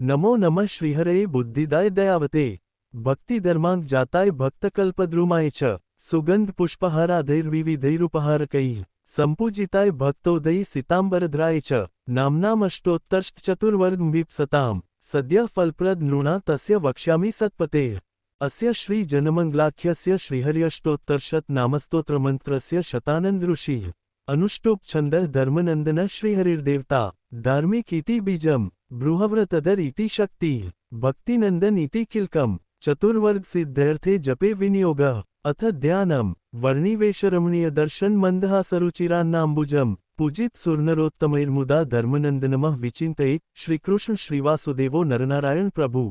नमो नमः श्रीहरे बुद्धिदाय दयावते भक्तिधर्मांग जाताय भक्तकल्पद्रुमाय च सुगंध पुष्पहाराधैर्विविधैरुपहारकैः संपूजिताय भक्तोदयी सीतांबरधराय च नाम्नामष्टोत्तरश्चतुर्वर्गमिप्सताम् सद्यः फलप्रद नृणा तस्य वक्ष्यामि सत्पतेः अस्य श्री जनमंगलाख्यस्य श्रीहर्यष्टोत्तरशत नामस्तोत्रमन्त्रस्य शतानंद ऋषिः अनुष्टुप छन्दः धर्मनंदन श्रीहरिर्देवता धार्मिक इति बीजम् बृहव्रतधर इति शक्तिः भक्तिनंदन इति किल्कम् चतुर्वर्ग सिद्धर्थे जपे विनियोगः अथ ध्यानम् वर्णिवेशरमणीय दर्शन मंदहासरुचिरान्नाम्बुजम् पूजित सुरनरोत्तमैर्मुदा धर्मनंदनमः विचिन्तये श्रीकृष्ण श्रीवासुदेवो नरनारायण प्रभु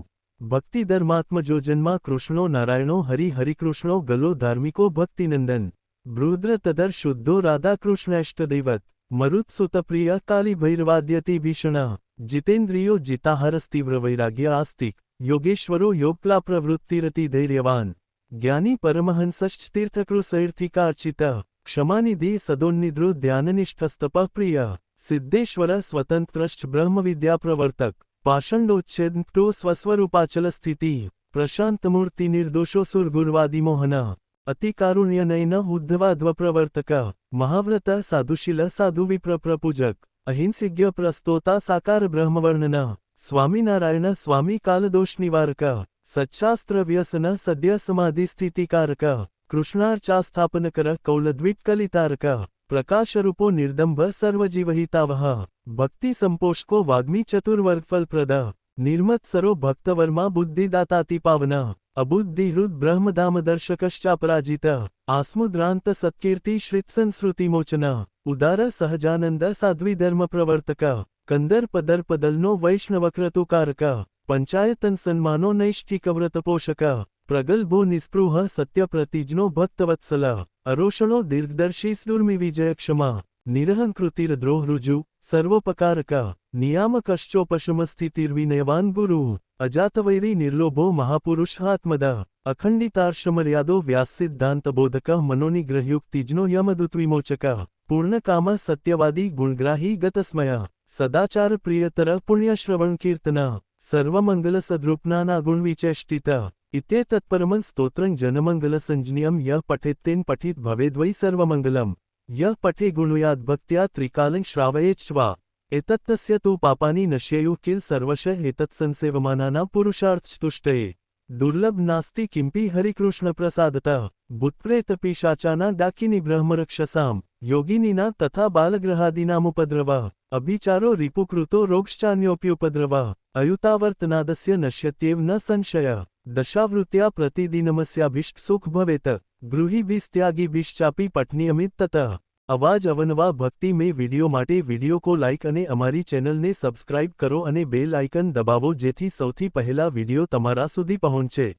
भक्ति धर्मात्मजो जन्मा कृष्णो नारायणो हरि हरिकृष्णो गलो धार्मिको भक्तिनंदन बृहद्र तदर शुद्धो राधा कृष्णेष्टदैवत मरुत सुतप्रिय काली भैरवाद्यति भीषणः जितेन्द्रियो जिताहरस्तीव्र वैराग्य आस्तिक योगेश्वरो योगक्ला प्रवृत्तिरति धैर्यवान ज्ञानी परमहंसश्च तीर्थकृसैर्थिकार्चितः क्षमानिधि सदोन्निद्रो ध्याननिष्ठस्तपः प्रियः सिद्धेश्वर स्वतंत्रश्च ब्रह्मविद्या प्रवर्तक पाषण्डोच्छेदो स्वस्वरूपाचल स्थितिः प्रशांतमूर्ति निर्दोषो सुरगुर्वादिमोहनः अतिकारुण्यनयन उद्धवाध्वप्रवर्तकः महाव्रतः साधुशील साधु विप्र प्रपूजक अहिंसिज्ञ प्रस्तोता साकार ब्रह्मवर्णनः स्वामीनारायण स्वामी कालदोष निवारकः सच्शास्त्र व्यसन सद्य समाधि स्थितिकारकः कृष्णार्चास्थापनकर कौलद्वीपकलितारकः प्रकाशरूपो निर्दम्भ सर्वजीवहितावहः भक्ति संपोषको वाग्मी चतुर्वर्गफलप्रदः निर्मत्सरो भक्तवर्मा बुद्धिदातातिपावनः अबुद्धिहृद ब्रह्मधामदर्शकश्चापराजितः आस्मुद्रांत सत्कीर्ति श्रित्संस्कृतिमोचनः उदार सहजानंद साध्वीधर्म प्रवर्तकः कंदर्पदर्पदलनो वैष्णवक्रतुकारकः पंचायतन सन्मानो नैष्ठिकव्रतपोषकः प्रगल्भो निस्पृहः सत्यप्रतिज्ञो भक्तवत्सलः अरोषणो दीर्घदर्शी दुर्मिविजयक्षमा निरहंकृतिर्द्रोह ऋजु सर्वोपकारकः नियामकश्चोपशमस्थितिर्विनयवान् गुरुः अजातवैरी निर्लोभो महापुरुषात्मदः अखंडितार्षमर्यादो व्याससिद्धान्तबोधकः मनोनिग्रहयुक्तिज्ञो यमदूतविमोचकः पूर्णकामः सत्यवादी गुणग्राही गतस्मयः सदाचार प्रियतर पुण्यश्रवणकीर्तनः सर्वमंगलसद्रूपनानागुणविचेष्टितः इत्येतत्परमं स्तोत्रं जनमंगलसंज्ञियं यः पठेत्तेन पठित भवेद्वै सर्वमंगलम् यः पठे गुणुयात् भक्त्या त्रिकालं श्रावयेच्वा एतत्तस्य तु पापानि नश्येयुः किल सर्वशः एतत्संसेवमानानां पुरुषार्थस्तुष्टये दुर्लभ नास्ति किंपि हरिकृष्णप्रसादतः भूतप्रेतपिशाचानां डाकिनी ब्रह्मरक्षसां योगिनीना तथा बालग्रहादीनामुपद्रवः अभिचारो रिपुकृतो रोगश्चान्योऽप्युपद्रवः अयुतावर्तनादस्य नश्यत्येव न संशयः दशावृत्त्या प्रतिदिनमस्याभीष्ट सुख भवेत् गृहीभिस्त्यागीभिश्चापि पठनीयमित ततः अवाज अवनवा भक्ति में वीडियो माटे वीडियो को लाइक अने अमारी चेनल ने सब्सक्राइब करो अने बेल आइकन दबावो जेथी सौथी पहेला वीडियो तमारा सुधी पहोंचे।